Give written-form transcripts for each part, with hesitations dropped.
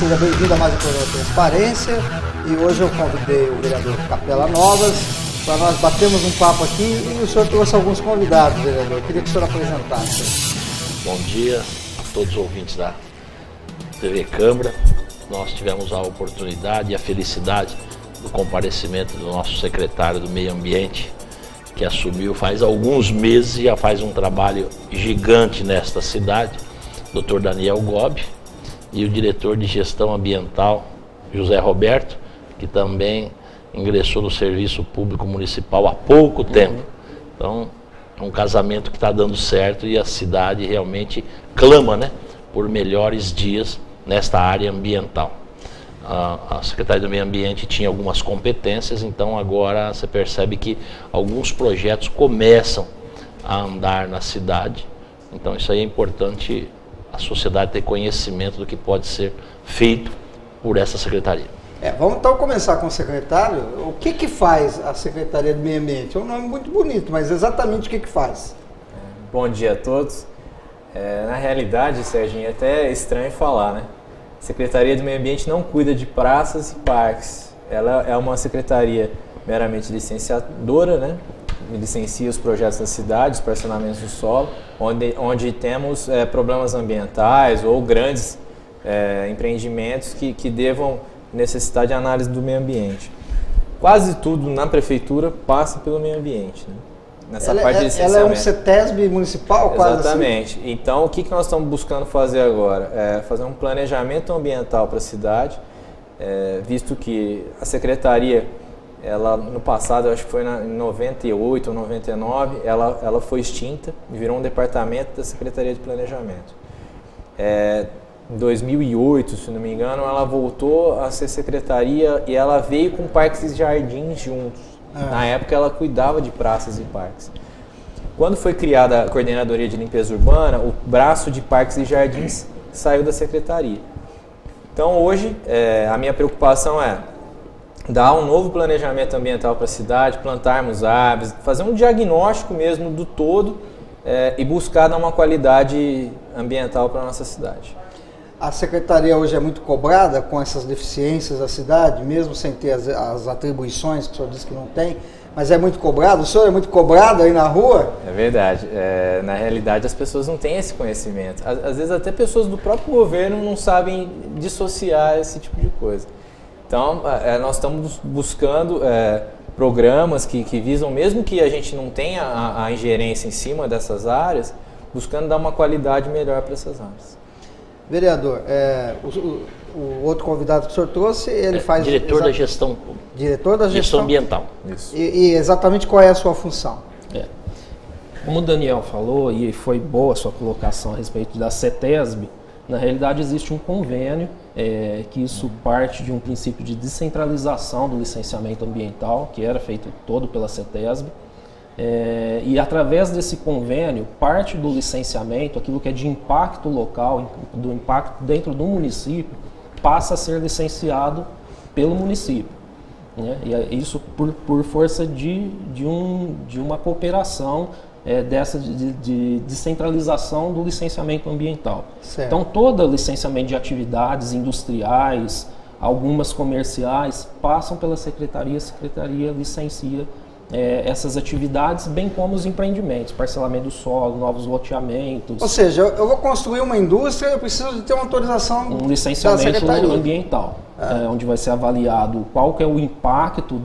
seja bem-vindo a mais um programa de Transparência. E hoje eu convidei o vereador Capela Novas para nós batermos um papo aqui e o senhor trouxe alguns convidados, vereador. Eu queria que o senhor apresentasse. Bom dia a todos os ouvintes da TV Câmara. Nós tivemos a oportunidade e a felicidade do comparecimento do nosso secretário do Meio Ambiente, que assumiu faz alguns meses e já faz um trabalho gigante nesta cidade, Dr. Daniel Gobi, e o diretor de gestão ambiental, José Roberto, que também ingressou no Serviço Público Municipal há pouco tempo. Então, é um casamento que está dando certo e a cidade realmente clama, né, por melhores dias nesta área ambiental. A Secretaria do Meio Ambiente tinha algumas competências, então agora você percebe que alguns projetos começam a andar na cidade. Então isso aí é importante a sociedade ter conhecimento do que pode ser feito por essa secretaria. Vamos então começar com o secretário. O que faz a Secretaria do Meio Ambiente? É um nome muito bonito, mas exatamente o que faz? Bom dia a todos. Na realidade, Serginho, é até estranho falar, né? A Secretaria do Meio Ambiente não cuida de praças e parques. Ela é uma secretaria meramente licenciadora, né? Licencia os projetos da cidade, os parcelamentos do solo, onde temos problemas ambientais ou grandes empreendimentos que devam necessitar de análise do meio ambiente. Quase tudo na prefeitura passa pelo meio ambiente, né? Nessa parte de licenciamento. Ela é um CETESB municipal, quase? Exatamente. Assim? Então, o que nós estamos buscando fazer agora? Fazer um planejamento ambiental para a cidade, visto que a secretaria, ela no passado, acho que foi em 98 ou 99, ela foi extinta e virou um departamento da Secretaria de Planejamento. Em 2008, se não me engano, ela voltou a ser secretaria e ela veio com parques e jardins juntos. Na época ela cuidava de praças e parques. Quando foi criada a Coordenadoria de Limpeza Urbana, o braço de parques e jardins saiu da secretaria. Então hoje a minha preocupação é dar um novo planejamento ambiental para a cidade, plantarmos árvores, fazer um diagnóstico mesmo do todo e buscar dar uma qualidade ambiental para a nossa cidade. A secretaria hoje é muito cobrada com essas deficiências da cidade, mesmo sem ter as atribuições que o senhor disse que não tem, mas é muito cobrado? O senhor é muito cobrado aí na rua? É verdade. Na realidade, as pessoas não têm esse conhecimento. Às vezes até pessoas do próprio governo não sabem dissociar esse tipo de coisa. Então, nós estamos buscando programas que visam, mesmo que a gente não tenha a ingerência em cima dessas áreas, buscando dar uma qualidade melhor para essas áreas. Vereador, o outro convidado que o senhor trouxe, ele faz... Diretor da gestão. Diretor da gestão ambiental. Isso. E exatamente qual é a sua função? Como o Daniel falou, e foi boa a sua colocação a respeito da CETESB, na realidade existe um convênio, que isso parte de um princípio de descentralização do licenciamento ambiental, que era feito todo pela CETESB. E através desse convênio, parte do licenciamento, aquilo que é de impacto local, do impacto dentro do município, passa a ser licenciado pelo município, né? E isso por força de uma cooperação de descentralização do licenciamento ambiental. Certo. Então, todo licenciamento de atividades industriais, algumas comerciais, passam pela secretaria, a secretaria licencia essas atividades, bem como os empreendimentos, parcelamento do solo, novos loteamentos. Ou seja, eu vou construir uma indústria, eu preciso de ter uma autorização um licenciamento ambiental, onde vai ser avaliado qual que é o impacto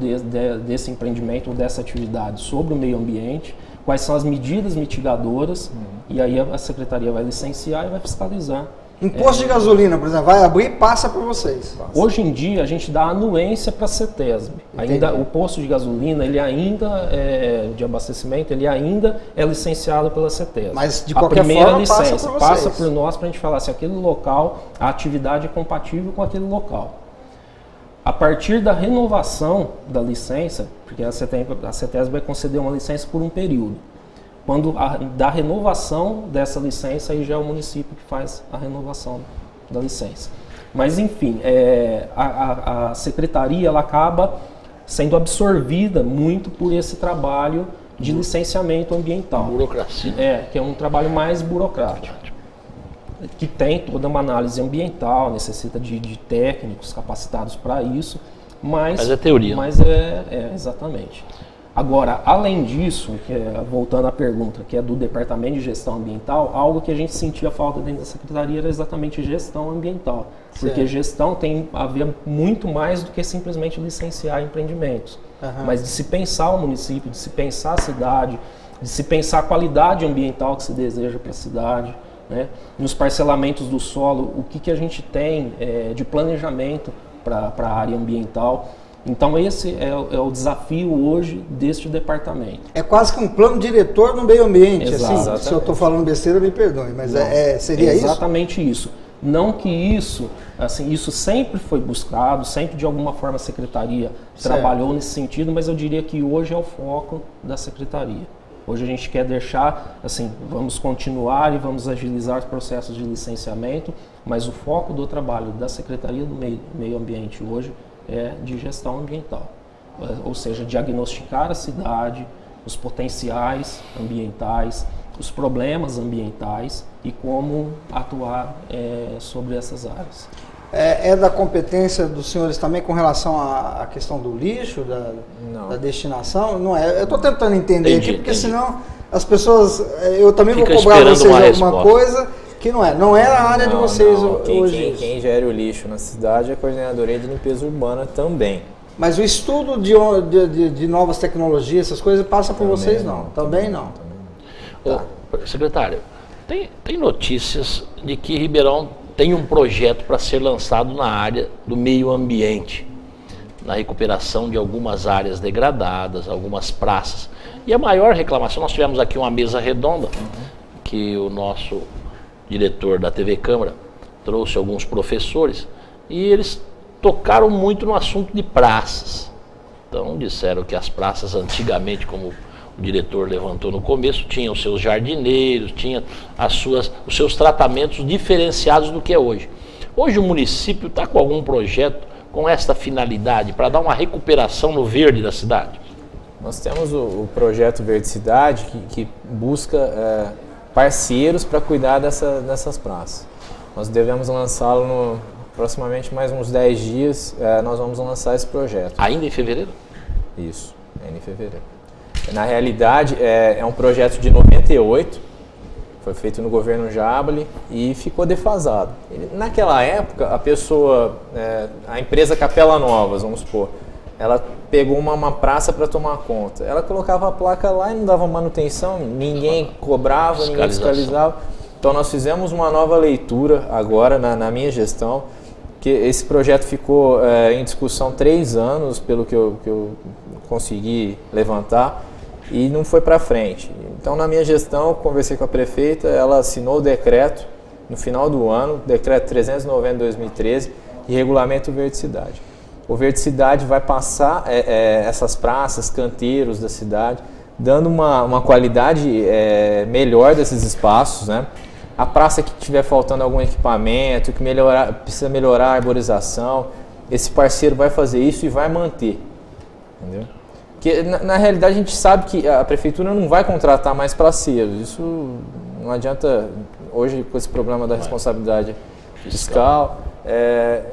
desse empreendimento ou dessa atividade sobre o meio ambiente, quais são as medidas mitigadoras, e aí a secretaria vai licenciar e vai fiscalizar. Imposto de gasolina, por exemplo, vai abrir e passa para vocês. Hoje em dia a gente dá anuência para a CETESB. Ainda o posto de gasolina, ele ainda de abastecimento, ele ainda é licenciado pela CETESB. Mas de qualquer forma licença passa por nós para a gente falar se aquele local, a atividade é compatível com aquele local. A partir da renovação da licença, porque a CETESB vai conceder uma licença por um período. Quando da renovação dessa licença, aí já é o município que faz a renovação da licença. Mas, enfim, a secretaria ela acaba sendo absorvida muito por esse trabalho de licenciamento ambiental. Burocracia. Que é um trabalho mais burocrático. que tem toda uma análise ambiental, necessita de técnicos capacitados para isso, mas é teoria. Mas exatamente. Agora, além disso, voltando à pergunta, que é do Departamento de Gestão Ambiental, algo que a gente sentia falta dentro da Secretaria era exatamente gestão ambiental. Porque gestão tem a ver muito mais do que simplesmente licenciar empreendimentos. Mas de se pensar o município, de se pensar a cidade, de se pensar a qualidade ambiental que se deseja para a cidade, né? Nos parcelamentos do solo, o que a gente tem de planejamento para a área ambiental. Então esse é o desafio hoje deste departamento. É quase que um plano diretor no meio ambiente. Exato. Assim, se eu estou falando besteira, me perdoe, mas seria isso? Exatamente isso. Não que isso sempre foi buscado, sempre de alguma forma a Secretaria trabalhou nesse sentido, mas eu diria que hoje é o foco da Secretaria. Hoje a gente quer deixar, vamos continuar e vamos agilizar os processos de licenciamento, mas o foco do trabalho da Secretaria do Meio Ambiente hoje é de gestão ambiental, ou seja, diagnosticar a cidade, os potenciais ambientais, os problemas ambientais e como atuar sobre essas áreas. É da competência dos senhores também com relação à questão do lixo, da destinação? Não é? Eu estou tentando entender aqui, porque senão as pessoas... Eu também vou cobrar vocês alguma coisa que não é. Não é a área de vocês hoje. Quem gere o lixo na cidade é a Coordenadoria de Limpeza Urbana também. Mas o estudo de novas tecnologias, essas coisas, passa por vocês não? Também não. Tá. Secretário, tem notícias de que Ribeirão tem um projeto para ser lançado na área do meio ambiente, na recuperação de algumas áreas degradadas, algumas praças. E a maior reclamação, nós tivemos aqui uma mesa redonda, que o nosso diretor da TV Câmara trouxe alguns professores, e eles tocaram muito no assunto de praças. Então disseram que as praças antigamente, como o diretor levantou no começo, tinham os seus jardineiros, tinha os seus tratamentos diferenciados do que é hoje. Hoje o município está com algum projeto com esta finalidade, para dar uma recuperação no verde da cidade? Nós temos o projeto Verde Cidade, que busca parceiros para cuidar dessas praças. Nós devemos lançá-lo aproximadamente mais uns 10 dias, nós vamos lançar esse projeto. Ainda em fevereiro? Isso, ainda em fevereiro. Na realidade, é um projeto de 98, foi feito no governo Jabali e ficou defasado. Naquela época, a empresa Capela Novas, vamos supor, ela pegou uma praça para tomar conta. Ela colocava a placa lá e não dava manutenção, ninguém cobrava, ninguém fiscalizava. Então nós fizemos uma nova leitura agora na minha gestão, que esse projeto ficou em discussão 3 anos, pelo que eu consegui levantar, e não foi para frente. Então na minha gestão, conversei com a prefeita, ela assinou o decreto no final do ano, decreto 390 de 2013, de regulamento Verde Cidade. O Verde Cidade vai passar essas praças, canteiros da cidade, dando uma qualidade melhor desses espaços, né? A praça que tiver faltando algum equipamento, que precisa melhorar a arborização, esse parceiro vai fazer isso e vai manter, entendeu? Porque na realidade a gente sabe que a prefeitura não vai contratar mais parceiros, isso não adianta hoje com esse problema da responsabilidade fiscal.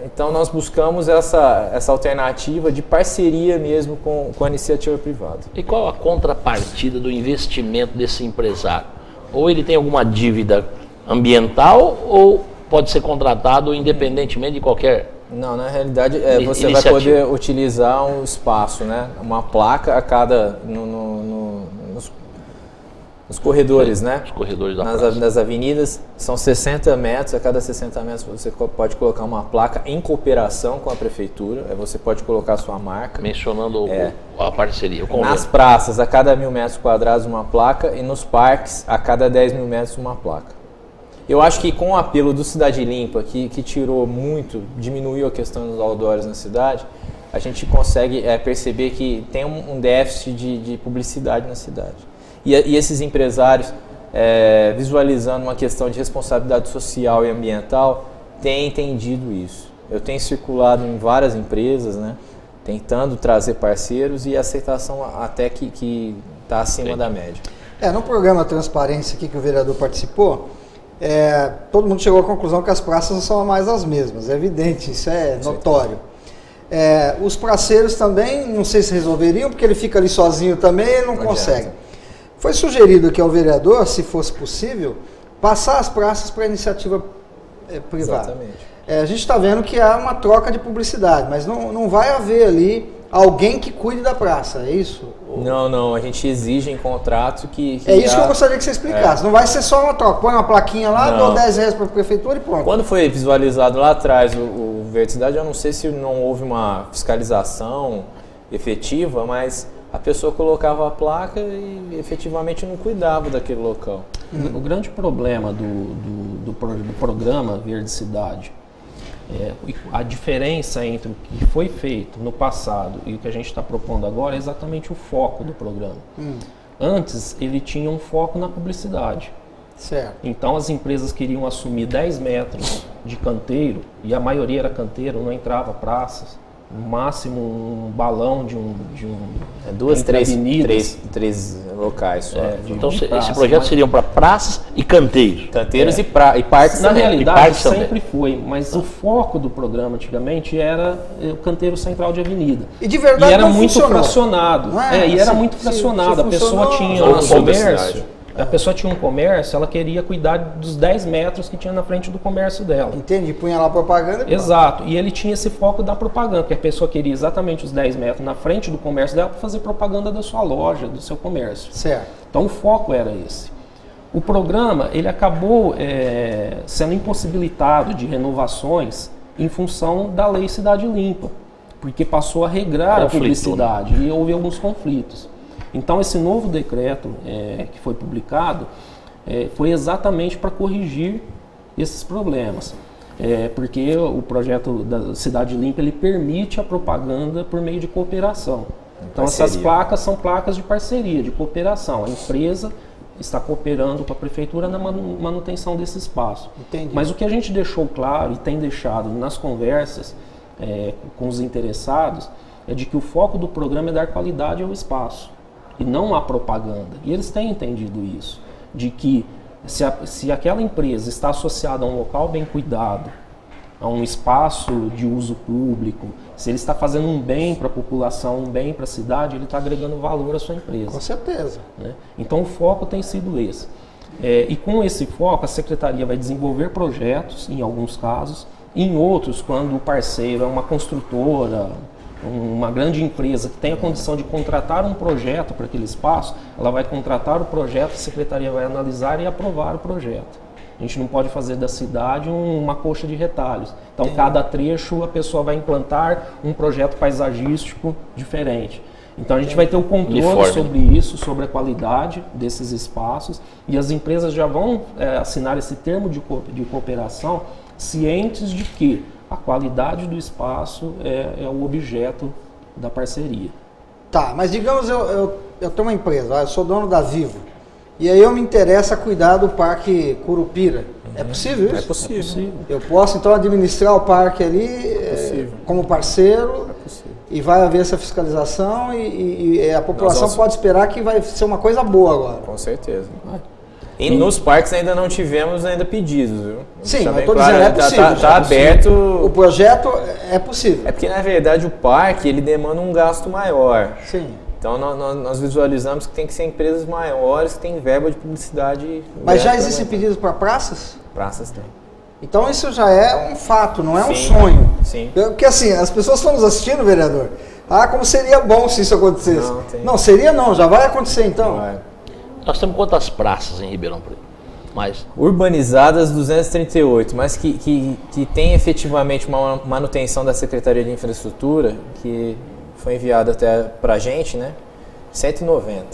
Então nós buscamos essa alternativa de parceria mesmo com a iniciativa privada. E qual a contrapartida do investimento desse empresário? Ou ele tem alguma dívida ambiental ou pode ser contratado independentemente de qualquer... Não, na realidade você vai poder utilizar um espaço, né? Uma placa a cada nos corredores, né? Os corredores da praça. Nas avenidas são 60 metros, a cada 60 metros você pode colocar uma placa em cooperação com a prefeitura, você pode colocar a sua marca. Mencionando a parceria, o convênio. Nas praças, a cada 1.000 metros quadrados uma placa, e nos parques, a cada 10.000 metros uma placa. Eu acho que com o apelo do Cidade Limpa, que tirou muito, diminuiu a questão dos outdoors na cidade, a gente consegue perceber que tem um déficit de publicidade na cidade. E esses empresários, visualizando uma questão de responsabilidade social e ambiental, têm entendido isso. Eu tenho circulado em várias empresas, né, tentando trazer parceiros, e a aceitação até que está acima da média. No programa Transparência aqui que o vereador participou, todo mundo chegou à conclusão que as praças não são mais as mesmas, é evidente, isso é notório. Os praceiros também, não sei se resolveriam, porque ele fica ali sozinho também e não consegue. Foi sugerido aqui ao vereador, se fosse possível, passar as praças para a iniciativa privada. Exatamente. A gente está vendo que há uma troca de publicidade, mas não vai haver ali alguém que cuide da praça, é isso? Não, a gente exige em contrato que é isso que eu gostaria que você explicasse. Não vai ser só uma troca, põe uma plaquinha lá, dou 10 reais para a prefeitura e pronto. Quando foi visualizado lá atrás o Verde Cidade, eu não sei se não houve uma fiscalização efetiva, mas a pessoa colocava a placa e efetivamente não cuidava daquele local. O grande problema do programa Verde Cidade, a diferença entre o que foi feito no passado e o que a gente está propondo agora é exatamente o foco do programa. Antes, ele tinha um foco na publicidade. Certo. Então, as empresas queriam assumir 10 metros de canteiro, e a maioria era canteiro, não entrava praças. No máximo um balão de duas, três locais só. Então esse projeto seriam para praças e canteiros. Canteiros e parques na também. realidade sempre foi, mas o foco do programa antigamente era o canteiro central de avenida. E de verdade e era não muito funcionou. fracionado. E era muito fracionado. A pessoa tinha um comércio. A pessoa tinha um comércio, ela queria cuidar dos 10 metros que tinha na frente do comércio dela. Entendi, punha lá propaganda e exato, e ele tinha esse foco da propaganda, porque a pessoa queria exatamente os 10 metros na frente do comércio dela para fazer propaganda da sua loja, do seu comércio. Certo. Então o foco era esse. O programa, ele acabou sendo impossibilitado de renovações em função da Lei Cidade Limpa, porque passou a regrar a publicidade e houve alguns conflitos. Então, esse novo decreto que foi publicado foi exatamente para corrigir esses problemas. Porque o projeto da Cidade Limpa ele permite a propaganda por meio de cooperação. Então, essas placas são placas de parceria, de cooperação. A empresa está cooperando com a prefeitura na manutenção desse espaço. Entendi. Mas o que a gente deixou claro e tem deixado nas conversas com os interessados é de que o foco do programa é dar qualidade ao espaço. E não há propaganda. E eles têm entendido isso, de que se aquela empresa está associada a um local bem cuidado, a um espaço de uso público, se ele está fazendo um bem para a população, um bem para a cidade, ele está agregando valor à sua empresa. Com certeza. Né? Então o foco tem sido esse. E com esse foco a Secretaria vai desenvolver projetos, em alguns casos, e em outros, quando o parceiro é uma construtora, uma grande empresa que tem a condição de contratar um projeto para aquele espaço, ela vai contratar o projeto, a Secretaria vai analisar e aprovar o projeto. A gente não pode fazer da cidade uma coxa de retalhos. Então, cada trecho a pessoa vai implantar um projeto paisagístico diferente. Então, a gente vai ter o controle sobre isso, sobre a qualidade desses espaços, e as empresas já vão assinar esse termo de cooperação cientes de que a qualidade do espaço é o objeto da parceria. Tá, mas digamos eu tenho uma empresa, eu sou dono da Vivo, e aí eu me interessa a cuidar do Parque Curupira. É possível isso? É possível. Eu posso então administrar o parque ali como parceiro e vai haver essa fiscalização e a população pode esperar que vai ser uma coisa boa agora. Com certeza. E nos parques ainda não tivemos pedidos, viu? Sim, mas estou dizendo, é possível. Está aberto. O projeto é possível. É porque, na verdade, o parque ele demanda um gasto maior. Sim. Então, nós visualizamos que tem que ser empresas maiores que têm verba de publicidade. Mas já existem pedidos para praças? Praças tem. Então, isso já é um fato, não é um sonho. Sim. Porque, assim, as pessoas estão nos assistindo, vereador. Como seria bom se isso acontecesse. Não, já vai acontecer então. Vai. Nós temos quantas praças em Ribeirão Preto? Mais? Urbanizadas 238, mas que tem efetivamente uma manutenção da Secretaria de Infraestrutura, que foi enviada até pra gente, né? 190.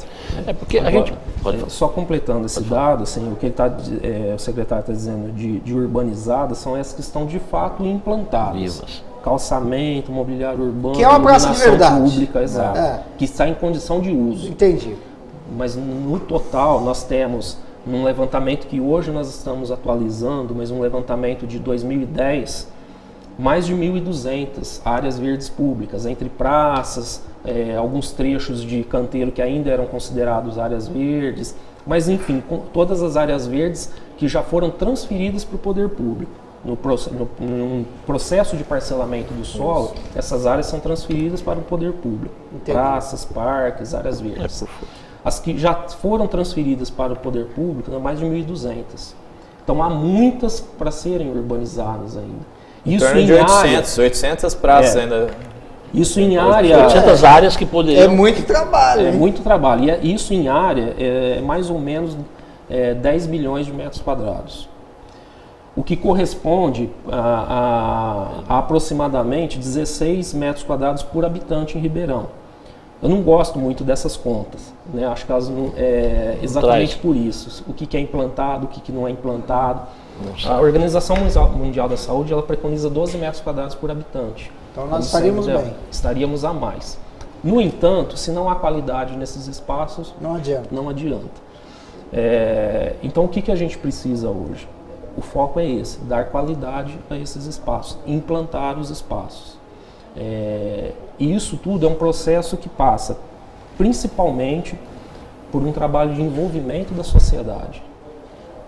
Porque agora, a gente... Só completando esse dado, assim, o que o secretário está dizendo de urbanizadas são essas que estão de fato implantadas. Vivas. Calçamento, mobiliário urbano, que é uma praça de verdade. Pública, exato, que está em condição de uso. Entendi. Mas no total nós temos, num levantamento que hoje nós estamos atualizando, mas um levantamento de 2010, mais de 1.200 áreas verdes públicas, entre praças, alguns trechos de canteiro que ainda eram considerados áreas verdes, Mas, enfim, com todas as áreas verdes que já foram transferidas para o poder público. No processo de parcelamento do solo, essas áreas são transferidas para o poder público. Entendi. Praças, parques, áreas verdes. As que já foram transferidas para o poder público, mais de 1.200. Então, há muitas para serem urbanizadas ainda. Isso em de 800 praças ainda. Isso em área... 800 áreas que poderiam... É muito trabalho. É muito trabalho. E isso em área é mais ou menos 10 milhões de metros quadrados. O que corresponde a aproximadamente 16 metros quadrados por habitante em Ribeirão. Eu não gosto muito dessas contas, né? Acho que elas não, exatamente por isso. O que é implantado, o que não é implantado. A Organização Mundial da Saúde, ela preconiza 12 metros quadrados por habitante. Então nós estaríamos bem. Estaríamos a mais. No entanto, se não há qualidade nesses espaços, não adianta. Não adianta. Então o que a gente precisa hoje? O foco é esse, dar qualidade a esses espaços, implantar os espaços. E isso tudo é um processo que passa principalmente por um trabalho de envolvimento da sociedade.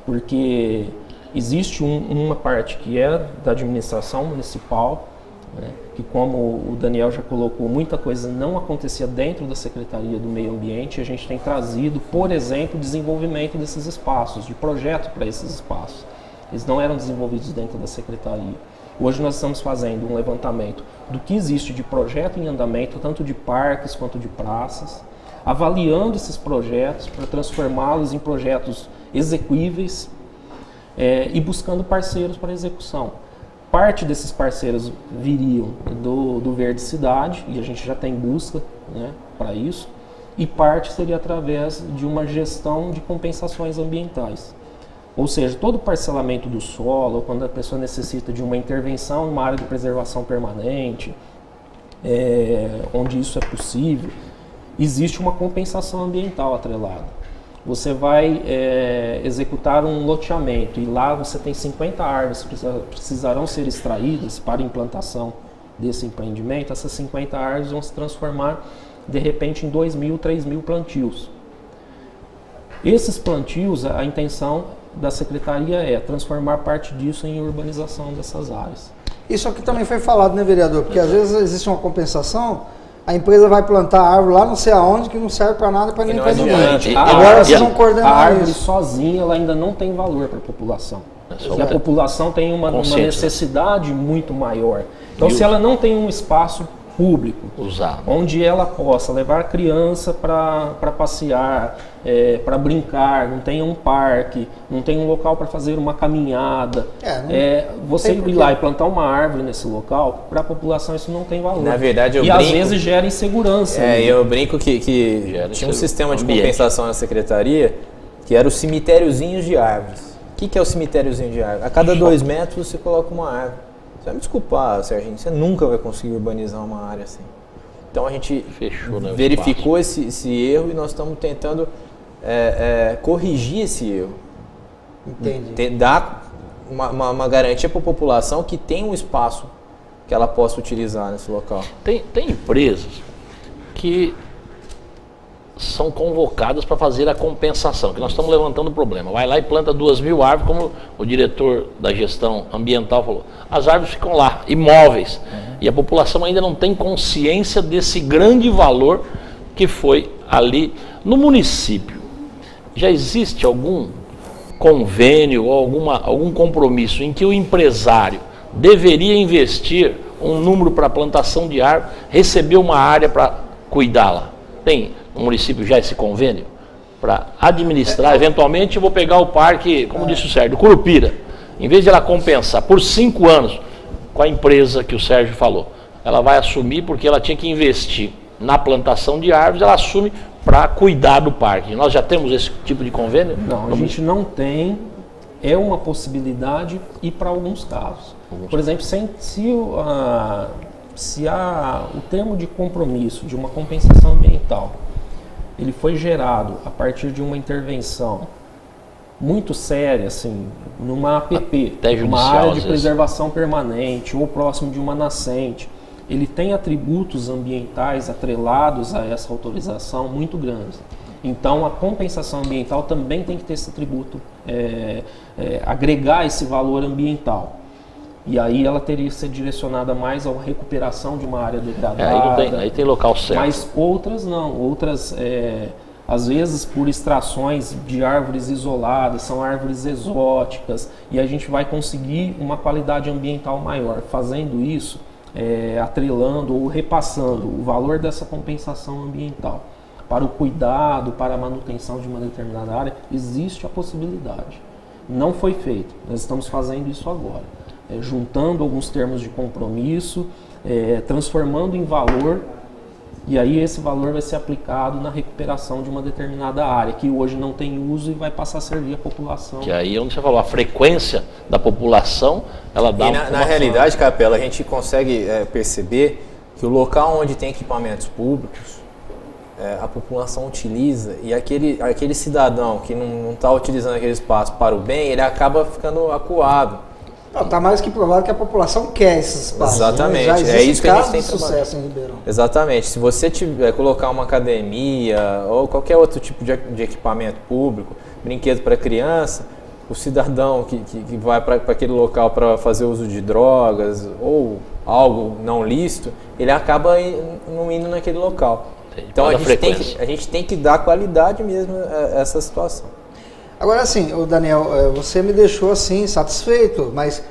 Porque existe uma parte que é da administração municipal, né, que, como o Daniel já colocou, muita coisa não acontecia dentro da Secretaria do Meio Ambiente, e a gente tem trazido, por exemplo, o desenvolvimento desses espaços, de projeto para esses espaços. Eles não eram desenvolvidos dentro da Secretaria. Hoje nós estamos fazendo um levantamento do que existe de projeto em andamento, tanto de parques quanto de praças, avaliando esses projetos para transformá-los em projetos execuíveis e buscando parceiros para execução. Parte desses parceiros viriam do Verde Cidade, e a gente já tem busca, né, para isso, e parte seria através de uma gestão de compensações ambientais. Ou seja, todo o parcelamento do solo, quando a pessoa necessita de uma intervenção em uma área de preservação permanente, onde isso é possível, existe uma compensação ambiental atrelada. Você vai executar um loteamento e lá você tem 50 árvores que precisarão ser extraídas para a implantação desse empreendimento. Essas 50 árvores vão se transformar, de repente, em 2.000, 3.000 plantios. Esses plantios, a intenção da Secretaria é transformar parte disso em urbanização dessas áreas. Isso aqui também foi falado, né, vereador? Porque às vezes existe uma compensação, a empresa vai plantar a árvore lá não sei aonde, que não serve para nada, para nem para ninguém. Agora vocês vão coordenar a árvore isso. Sozinha, ela ainda não tem valor para a população. E a população tem uma necessidade muito maior. Então, se ela não tem um espaço público, onde ela possa levar a criança para passear, para brincar, não tem um parque, não tem um local para fazer uma caminhada, você ir lá e plantar uma árvore nesse local, para a população isso não tem valor. Na verdade, às vezes gera insegurança. Eu brinco que tinha um sistema de compensação na Secretaria, que era os cemitériozinhos de árvores. O que é o cemitériozinho de árvore? A cada 2 metros você coloca uma árvore. Você vai me desculpar, Serginho, você nunca vai conseguir urbanizar uma área assim. Então a gente verificou esse erro e nós estamos tentando corrigir esse erro. Entendi. Dar uma garantia para a população que tem um espaço que ela possa utilizar nesse local. Tem empresas que são convocadas para fazer a compensação, que nós estamos levantando o problema. Vai lá e planta 2.000 árvores, como o diretor da gestão ambiental falou. As árvores ficam lá, imóveis, e a população ainda não tem consciência desse grande valor que foi ali no município. Já existe algum convênio ou algum compromisso em que o empresário deveria investir um número para plantação de árvore, receber uma área para cuidá-la? Tem no município já esse convênio para administrar? Eventualmente eu vou pegar o parque, como disse o Sérgio, Curupira, em vez de ela compensar por 5 anos com a empresa que o Sérgio falou, ela vai assumir, porque ela tinha que investir na plantação de árvores, ela assume para cuidar do parque. Nós já temos esse tipo de convênio? Não, a gente não tem. É uma possibilidade e para alguns casos. Por exemplo, se há o termo de compromisso de uma compensação ambiental, ele foi gerado a partir de uma intervenção muito séria, assim, numa APP, uma área de preservação permanente ou próximo de uma nascente, ele tem atributos ambientais atrelados a essa autorização muito grandes. Então, a compensação ambiental também tem que ter esse tributo, agregar esse valor ambiental. E aí ela teria que ser direcionada mais à recuperação de uma área degradada. Aí tem local certo. Mas outras não. Outras, às vezes, por extrações de árvores isoladas, são árvores exóticas, e a gente vai conseguir uma qualidade ambiental maior. Fazendo isso, atrelando ou repassando o valor dessa compensação ambiental para o cuidado, para a manutenção de uma determinada área, existe a possibilidade. Não foi feito, nós estamos fazendo isso agora. Juntando alguns termos de compromisso, transformando em valor, e aí esse valor vai ser aplicado na recuperação de uma determinada área, que hoje não tem uso e vai passar a servir a população. Que aí, onde você falou, a frequência da população, ela dá... E na realidade, Capela, a gente consegue perceber que o local onde tem equipamentos públicos, a população utiliza, e aquele cidadão que não está utilizando aquele espaço para o bem, ele acaba ficando acuado. Está mais que provado que a população quer esses espaços. Exatamente, né? Já é isso que a gente tem sucesso em Ribeirão. Exatamente, se você tiver colocar uma academia ou qualquer outro tipo de equipamento público, brinquedo para criança, o cidadão que vai para aquele local para fazer uso de drogas ou algo não lícito, ele acaba não indo naquele local. Então a gente tem que dar qualidade mesmo a essa situação. Agora assim, Daniel, você me deixou assim satisfeito, mas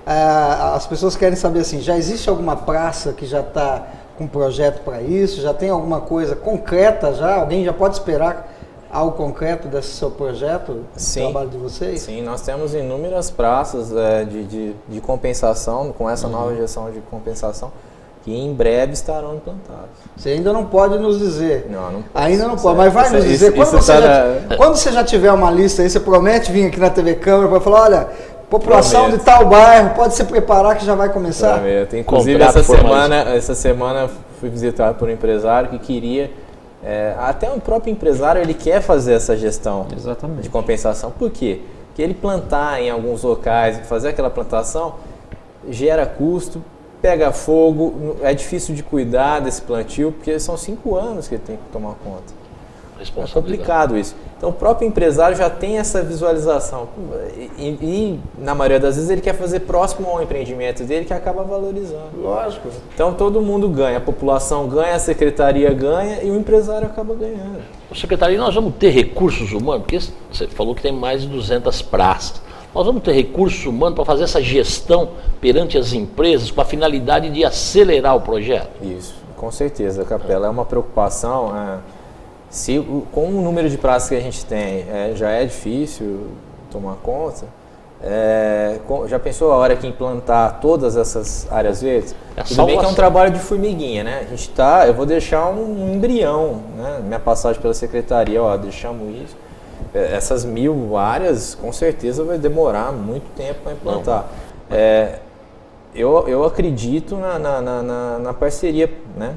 as pessoas querem saber assim, já existe alguma praça que já está com projeto para isso? Já tem alguma coisa concreta já? Alguém já pode esperar algo concreto desse seu projeto, do trabalho de vocês? Sim, nós temos inúmeras praças de compensação, com essa nova gestão de compensação, que em breve estarão implantadas. Você ainda não pode nos dizer. Não ainda não pode, mas vai nos dizer. Quando você já tiver uma lista aí, você promete vir aqui na TV Câmara para falar, olha, população de tal bairro, pode se preparar que já vai começar? Prometo. Inclusive essa semana fui visitado por um empresário que queria, até o próprio empresário, ele quer fazer essa gestão de compensação. Por quê? Porque ele plantar em alguns locais, fazer aquela plantação, gera custo, pega fogo, é difícil de cuidar desse plantio, porque são 5 anos que ele tem que tomar conta. É complicado isso. Então o próprio empresário já tem essa visualização. E na maioria das vezes ele quer fazer próximo ao empreendimento dele, que acaba valorizando. Lógico. Então todo mundo ganha, a população ganha, a secretaria ganha e o empresário acaba ganhando. Secretaria, nós vamos ter recursos humanos, porque você falou que tem mais de 200 praças. Nós vamos ter recursos humanos para fazer essa gestão perante as empresas com a finalidade de acelerar o projeto? Isso, com certeza, Capela. É uma preocupação. Com o número de praças que a gente tem, já é difícil tomar conta. Já pensou a hora que implantar todas essas áreas verdes? Tudo bem que é um trabalho de formiguinha, né? Eu vou deixar um embrião, né? Minha passagem pela secretaria, deixamos isso. Essas 1000 áreas, com certeza, vai demorar muito tempo para implantar. Eu acredito na parceria, né,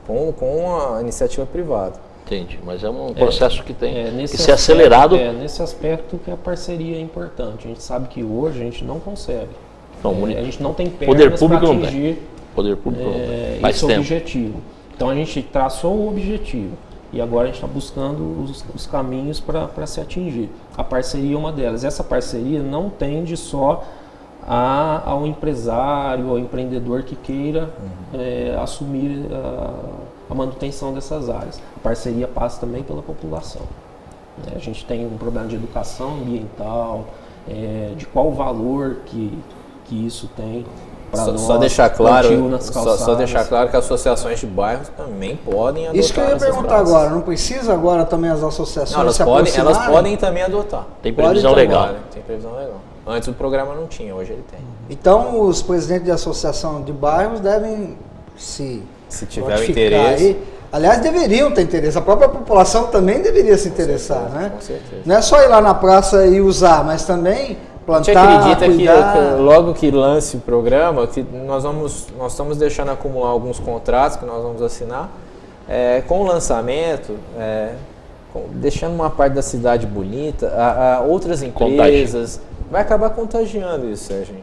com a iniciativa privada. Entendi, mas é um processo que tem que ser acelerado. Nesse aspecto que a parceria é importante. A gente sabe que hoje a gente não consegue. A gente não tem pernas para atingir esse objetivo. Então a gente traçou o objetivo. E agora a gente está buscando os caminhos para se atingir. A parceria é uma delas. Essa parceria não tende só ao empresário, ao empreendedor que queira assumir a manutenção dessas áreas. A parceria passa também pela população. A gente tem um problema de educação ambiental, de qual valor que isso tem. Só deixar claro que associações de bairros também podem adotar. Isso que eu ia perguntar agora, não precisa agora também as associações elas podem também adotar. Tem previsão legal. Tem previsão legal. Antes o programa não tinha, hoje ele tem. Então os presidentes de associação de bairros devem se tiver interesse. Aí. Aliás, deveriam ter interesse. A própria população também deveria se interessar, né? Com certeza. Não é só ir lá na praça e usar, mas também plantar, a gente acredita cuidar. Que logo que lance o programa, que nós estamos deixando acumular alguns contratos que nós vamos assinar, com o lançamento, deixando uma parte da cidade bonita, outras empresas, vai acabar contagiando isso, Sérgio.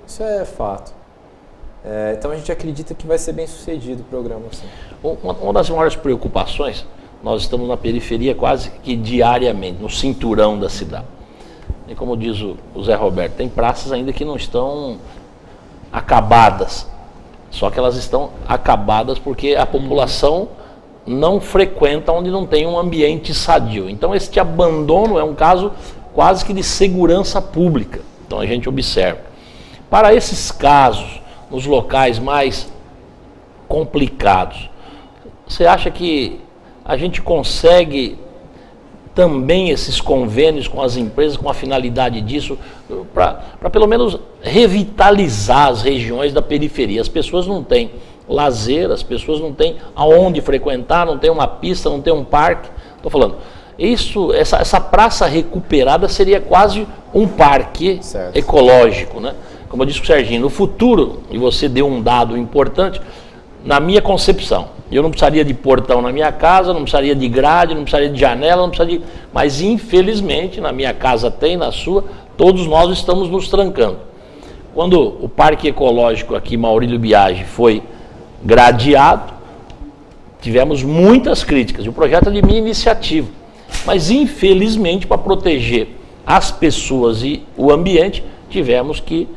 Isso é fato. Então a gente acredita que vai ser bem sucedido o programa. Assim. Uma das maiores preocupações nós estamos na periferia quase que diariamente, no cinturão da cidade. E como diz o Zé Roberto, tem praças ainda que não estão acabadas, só que elas estão acabadas porque a população não frequenta onde não tem um ambiente sadio. Então este abandono é um caso quase que de segurança pública. Então a gente observa. Para esses casos, nos locais mais complicados, você acha que a gente consegue também esses convênios com as empresas com a finalidade disso, para pelo menos revitalizar as regiões da periferia? As pessoas não têm lazer, as pessoas não têm aonde frequentar, não tem uma pista, não tem um parque. Estou falando, essa praça recuperada seria quase um parque ecológico, né? Como eu disse para o Serginho, no futuro, e você deu um dado importante, na minha concepção, eu não precisaria de portão na minha casa, não precisaria de grade, não precisaria de janela, não precisaria de... Mas infelizmente, na minha casa tem, na sua, todos nós estamos nos trancando. Quando o Parque Ecológico aqui, Maurílio Biagi, foi gradeado, tivemos muitas críticas, e o projeto é de minha iniciativa. Mas infelizmente, para proteger as pessoas e o ambiente, tivemos que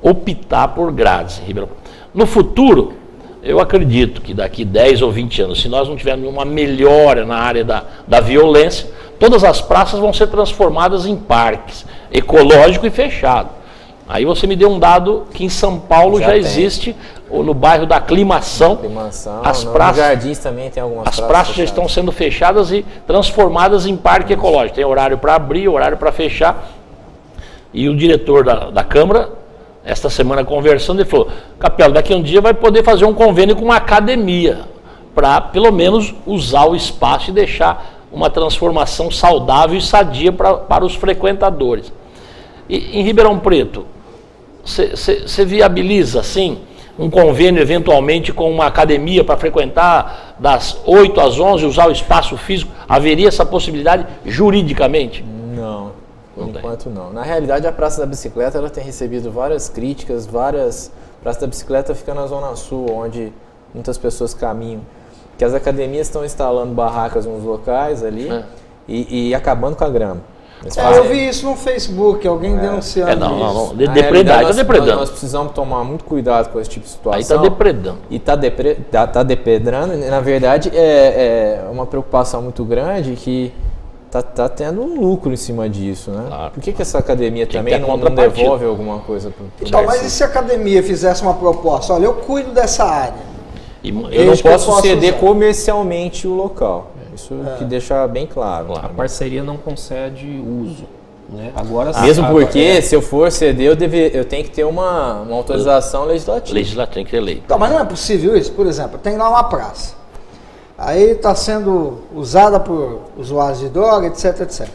optar por grades em Ribeirão Preto. No futuro, eu acredito que daqui 10 ou 20 anos, se nós não tivermos uma melhora na área da violência, todas as praças vão ser transformadas em parques, ecológico e fechado. Aí você me deu um dado que em São Paulo já existe, ou no bairro da Aclimação, as praças, Jardins também tem algumas praças. As praças já estão sendo fechadas e transformadas em parque ecológico. Tem horário para abrir, horário para fechar. E o diretor da Câmara, esta semana conversando, ele falou: Capelo, daqui a um dia vai poder fazer um convênio com uma academia, para pelo menos usar o espaço e deixar uma transformação saudável e sadia para os frequentadores. E em Ribeirão Preto, você viabiliza, assim, um convênio eventualmente com uma academia para frequentar das 8 às 11, usar o espaço físico? Haveria essa possibilidade juridicamente? Não. Por enquanto não. Na realidade, a Praça da Bicicleta ela tem recebido várias críticas, Praça da Bicicleta fica na Zona Sul, onde muitas pessoas caminham. Que as academias estão instalando barracas nos locais ali e acabando com a grama. Eu vi isso no Facebook, alguém denunciando não. Depredando. Nós precisamos tomar muito cuidado com esse tipo de situação. Aí está depredando. E está depedrando. Na verdade, é uma preocupação muito grande que tá tendo um lucro em cima disso, né? Claro. Por que essa academia também não devolve alguma coisa para o Então, mas e se a academia fizesse uma proposta? Olha, eu cuido dessa área. Eu não posso ceder comercialmente o local. Isso que deixa bem claro. A parceria não concede uso. Né? Agora, mesmo porque, se eu for ceder, eu tenho que ter uma autorização legislativa. Tem que ter lei. Então, mas não é possível isso? Por exemplo, tem lá uma praça. Aí está sendo usada por usuários de droga, etc, etc.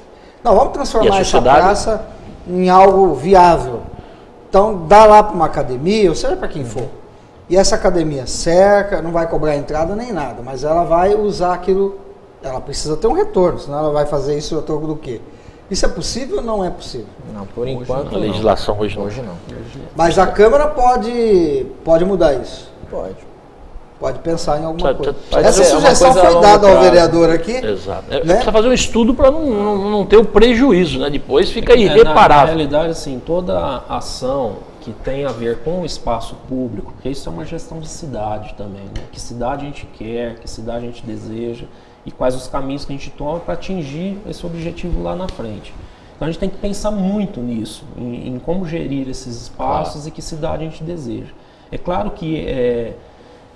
Não, vamos transformar essa praça em algo viável. Então, dá lá para uma academia, ou seja, para quem for. E essa academia cerca, não vai cobrar entrada nem nada, mas ela vai usar aquilo, ela precisa ter um retorno, senão ela vai fazer isso a troco do quê? Isso é possível ou não é possível? Não, por enquanto a legislação hoje não. Mas a Câmara pode mudar isso? Pode pensar em alguma coisa. Essa sugestão foi dada ao vereador aqui. Exato. Né? Precisa fazer um estudo para não ter o prejuízo, né? Depois fica irreparável. Na realidade, assim, toda ação que tem a ver com o espaço público, porque isso é uma gestão de cidade também, né? Que cidade a gente quer, que cidade a gente deseja e quais os caminhos que a gente toma para atingir esse objetivo lá na frente. Então a gente tem que pensar muito nisso, em como gerir esses espaços e que cidade a gente deseja. É claro que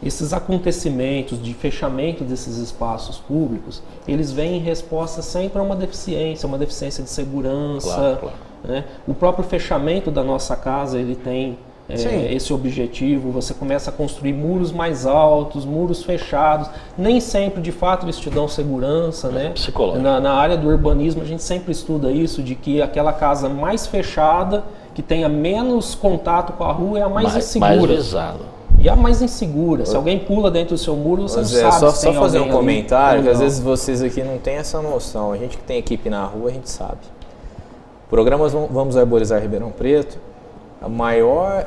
esses acontecimentos de fechamento desses espaços públicos, eles vêm em resposta sempre a uma deficiência de segurança. Né? O próprio fechamento da nossa casa, ele tem esse objetivo. Você começa a construir muros mais altos, muros fechados. Nem sempre, de fato, eles te dão segurança. Né? Na área do urbanismo, a gente sempre estuda isso, de que aquela casa mais fechada, que tenha menos contato com a rua, é a mais insegura. Mais visada. E a mais insegura. Se alguém pula dentro do seu muro, você não sabe se tem só fazer um comentário, que às vezes vocês aqui não têm essa noção. A gente que tem equipe na rua, a gente sabe. Programas Vamos Arborizar Ribeirão Preto, a maior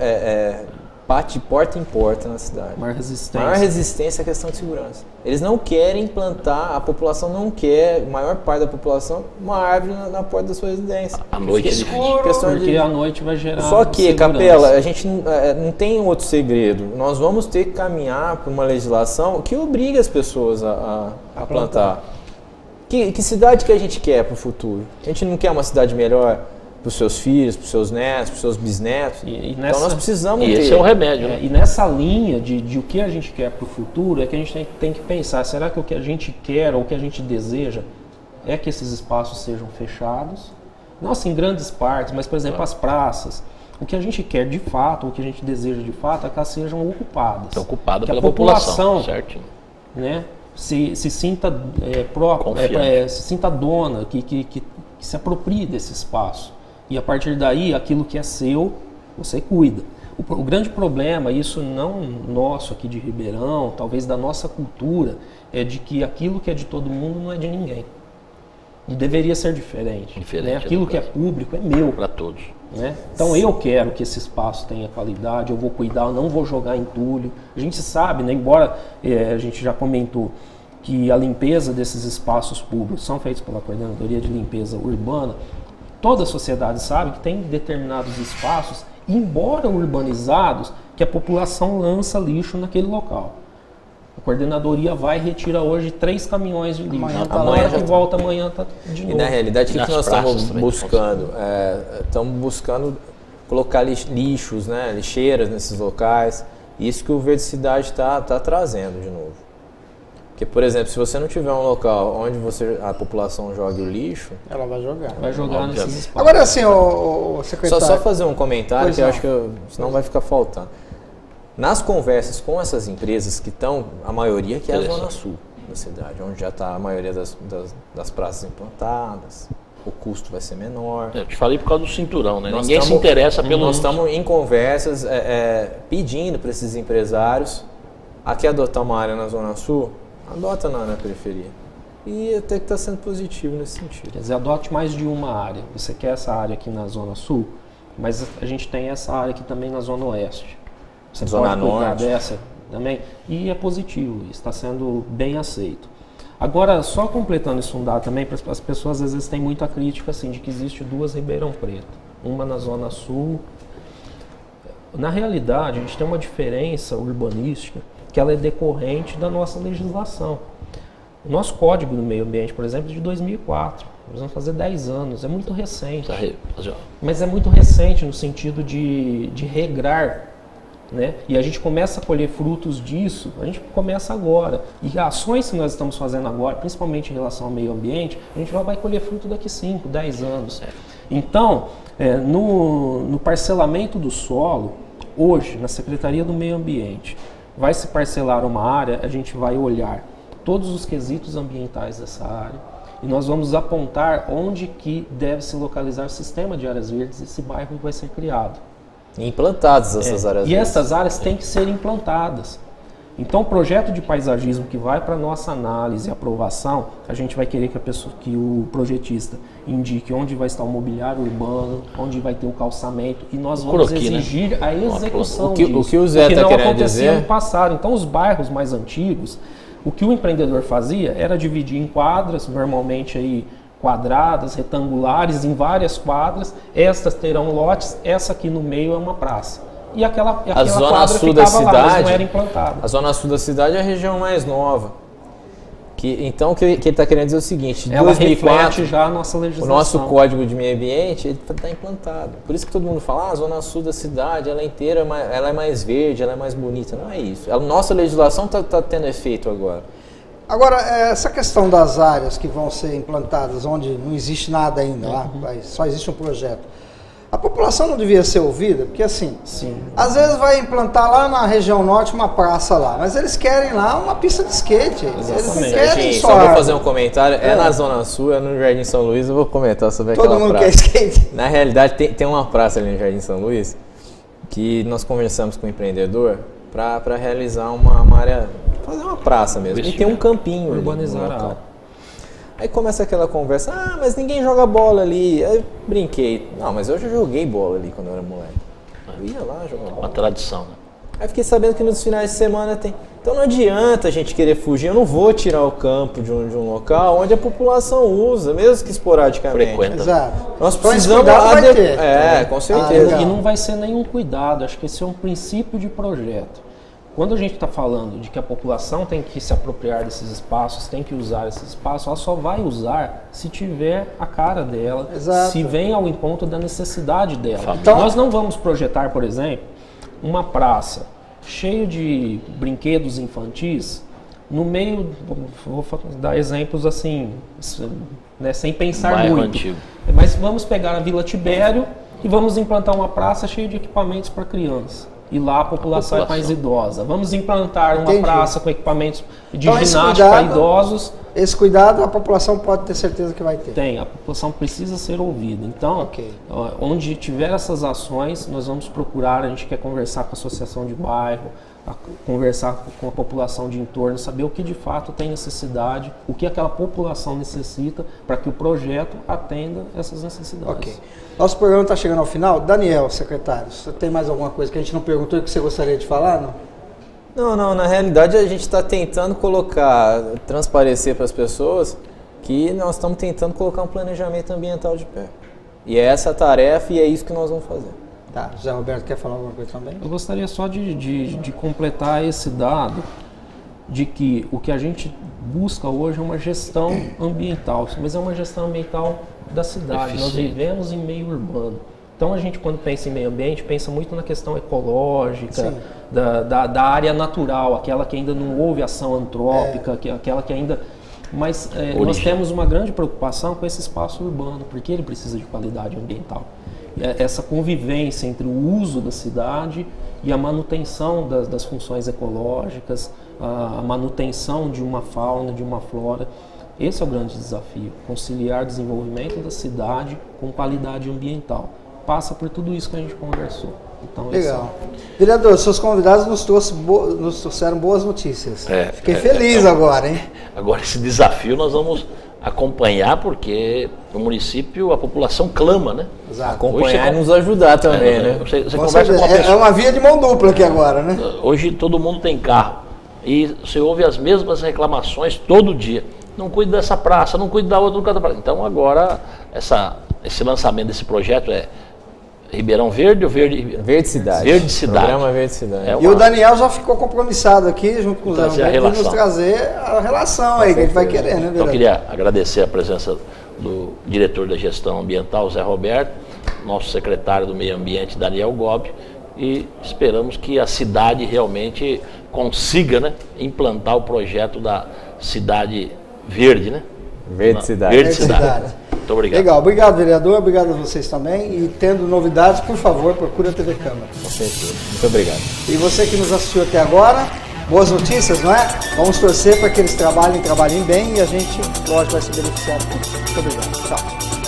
bate de porta em porta na cidade. Maior Maior resistência é a questão de segurança. Eles não querem implantar, a população não quer, a maior parte da população, uma árvore na porta da sua residência. À noite é escuro, porque à noite vai gerar Só que, segurança. Capela, a gente não tem outro segredo. Nós vamos ter que caminhar para uma legislação que obrigue as pessoas a plantar. Que cidade que a gente quer para o futuro? A gente não quer uma cidade melhor para os seus filhos, para os seus netos, para os seus bisnetos. Então nós precisamos ter. Esse é o remédio. Né? E nessa linha de o que a gente quer para o futuro, é que a gente tem que pensar, será que o que a gente quer ou o que a gente deseja é que esses espaços sejam fechados? Não assim, em grandes partes, mas, por exemplo, as praças. O que a gente quer de fato, ou o que a gente deseja de fato, é que elas sejam ocupadas. Ocupada pela população, certinho. Né, se sinta se sinta dona, que se aproprie desse espaço. E a partir daí, aquilo que é seu, você cuida. O grande problema, isso não nosso aqui de Ribeirão, talvez da nossa cultura, é de que aquilo que é de todo mundo não é de ninguém. E deveria ser diferente. Né? Aquilo que é público é meu. Para todos. Né? Então eu quero que esse espaço tenha qualidade, eu vou cuidar, eu não vou jogar entulho. A gente sabe, né? Embora a gente já comentou que a limpeza desses espaços públicos são feitos pela Coordenadoria de Limpeza Urbana, toda a sociedade sabe que tem determinados espaços, embora urbanizados, que a população lança lixo naquele local. A coordenadoria vai e retira hoje 3 caminhões de lixo. Amanhã que volta, amanhã está de novo. E na realidade, o que nós estamos buscando? Estamos buscando colocar lixos, né, lixeiras nesses locais. Isso que o Verde Cidade está trazendo de novo. Porque, por exemplo, se você não tiver um local onde a população jogue o lixo... Ela vai jogar. Vai jogar nesses espaços. Agora, assim, o secretário... Só fazer um comentário, que eu acho que senão vai ficar faltando. Nas conversas com essas empresas que estão, a maioria que é a Zona Sul da cidade, onde já está a maioria das praças implantadas, o custo vai ser menor. Eu te falei por causa do cinturão, né? Ninguém se interessa pelo... Nós estamos em conversas pedindo para esses empresários aqui adotar uma área na Zona Sul, adota na periferia. E até que está sendo positivo nesse sentido. Quer dizer, adote mais de uma área. Você quer essa área aqui na Zona Sul, mas a gente tem essa área aqui também na Zona Oeste. Você Zona pode cuidar Norte dessa também. E é positivo, está sendo bem aceito. Agora, só completando esse dado também, as pessoas às vezes têm muita crítica assim, de que existe 2 Ribeirão Preto. Uma na Zona Sul. Na realidade, a gente tem uma diferença urbanística que ela é decorrente da nossa legislação. O nosso Código do Meio Ambiente, por exemplo, é de 2004. Nós vamos fazer 10 anos, é muito recente. Mas é muito recente no sentido de regrar, né? E a gente começa a colher frutos disso, a gente começa agora. E ações que nós estamos fazendo agora, principalmente em relação ao meio ambiente, a gente vai colher fruto daqui 5, 10 anos. Então, no parcelamento do solo, hoje, na Secretaria do Meio Ambiente, vai se parcelar uma área, a gente vai olhar todos os quesitos ambientais dessa área e nós vamos apontar onde que deve se localizar o sistema de áreas verdes, esse bairro vai ser criado. Implantadas essas áreas verdes. E essas áreas têm que ser implantadas. Então, o projeto de paisagismo que vai para a nossa análise e aprovação, a gente vai querer que o projetista indique onde vai estar o mobiliário urbano, onde vai ter o calçamento, e nós vamos exigir a execução disso. O que o Zé está querendo dizer no passado. Então, os bairros mais antigos, o que o empreendedor fazia era dividir em quadras, normalmente aí quadradas, retangulares, em várias quadras. Estas terão lotes, essa aqui no meio é uma praça. E aquela zona sul da cidade, lá, mas não era implantada. A zona sul da cidade é a região mais nova. Então, o que ele está querendo dizer é o seguinte: ela 2004, reflete já a nossa legislação. O nosso Código de Meio Ambiente está implantado. Por isso que todo mundo fala, a zona sul da cidade, ela inteira, ela é mais verde, ela é mais bonita. Não é isso. A nossa legislação está tendo efeito agora. Agora, essa questão das áreas que vão ser implantadas, onde não existe nada ainda lá, só existe um projeto. A população não devia ser ouvida, porque assim, às vezes vai implantar lá na região norte uma praça lá, mas eles querem lá uma pista de skate. Eles não querem só vou fazer um comentário, na Zona Sul, no Jardim São Luís, eu vou comentar sobre aquela praça. Todo mundo quer skate. Na realidade, tem uma praça ali no Jardim São Luís, que nós conversamos com o empreendedor para realizar uma área, fazer uma praça mesmo, e tem um campinho urbanizar a área. Aí começa aquela conversa, mas ninguém joga bola ali. Aí eu brinquei, não, mas eu já joguei bola ali quando eu era moleque. Eu ia lá jogar bola. Uma tradição, né? Aí fiquei sabendo que nos finais de semana tem. Então não adianta a gente querer fugir. Eu não vou tirar o campo de um local onde a população usa, mesmo que esporadicamente. Frequenta. Exato. Nós precisamos vai ter. com certeza. E não vai ser nenhum cuidado. Acho que esse é um princípio de projeto. Quando a gente está falando de que a população tem que se apropriar desses espaços, tem que usar esses espaços, ela só vai usar se tiver a cara dela, Exato. se vem ao encontro da necessidade dela. Então, nós não vamos projetar, por exemplo, uma praça cheia de brinquedos infantis no meio, vou dar exemplos assim, né, sem pensar Bairro muito. Antigo. Mas vamos pegar a Vila Tibério e vamos implantar uma praça cheia de equipamentos para criança. E lá a população é mais idosa. Vamos implantar uma praça com equipamentos de ginástica para idosos. Esse cuidado a população pode ter certeza que vai ter. Tem, a população precisa ser ouvida. Então, onde tiver essas ações, nós vamos procurar, a gente quer conversar com a associação de bairro, conversar com a população de entorno, saber o que de fato tem necessidade, o que aquela população necessita para que o projeto atenda essas necessidades. Ok. Nosso programa está chegando ao final. Daniel, secretário, você tem mais alguma coisa que a gente não perguntou e que você gostaria de falar? Não, na realidade a gente está tentando transparecer para as pessoas que nós estamos tentando colocar um planejamento ambiental de pé. E é essa a tarefa e é isso que nós vamos fazer. Tá, José Roberto quer falar alguma coisa também? Eu gostaria só de completar esse dado de que o que a gente busca hoje é uma gestão ambiental, mas é uma gestão ambiental da cidade. Nós vivemos em meio urbano. Então a gente, quando pensa em meio ambiente, pensa muito na questão ecológica, da área natural, aquela que ainda não houve ação antrópica, aquela que ainda... Mas nós temos uma grande preocupação com esse espaço urbano, porque ele precisa de qualidade ambiental. Essa convivência entre o uso da cidade e a manutenção das funções ecológicas, a manutenção de uma fauna, de uma flora. Esse é o grande desafio, conciliar desenvolvimento da cidade com qualidade ambiental. Passa por tudo isso que a gente conversou. Então, legal. Vereador, seus convidados nos trouxeram boas notícias. Fiquei feliz agora, hein? Agora esse desafio nós vamos acompanhar, porque no município a população clama, né? Exato. Acompanhar e nos ajudar também, né? Você conversa com uma pessoa... É uma via de mão dupla aqui agora, né? Hoje todo mundo tem carro e você ouve as mesmas reclamações todo dia. Não cuida dessa praça, não cuida da outra praça. Então agora esse lançamento desse projeto é Ribeirão Verde ou Verde Cidade. Verde Cidade. Programa Verde Cidade. E o Daniel já ficou compromissado aqui, junto com o Zé Roberto, nos trazer a relação aí, que a gente vai querer, né, Então eu queria agradecer a presença do diretor da gestão ambiental, Zé Roberto, nosso secretário do meio ambiente, Daniel Gobi, e esperamos que a cidade realmente consiga, né, implantar o projeto da cidade verde, né? Verde Cidade. Verde Cidade. Muito obrigado. Legal, obrigado, vereador, obrigado a vocês também. E tendo novidades, por favor, procure a TV Câmara. Com certeza. Muito obrigado. E você que nos assistiu até agora, boas notícias, não é? Vamos torcer para que eles trabalhem bem e a gente, lógico, vai se beneficiar com isso. Muito obrigado. Tchau.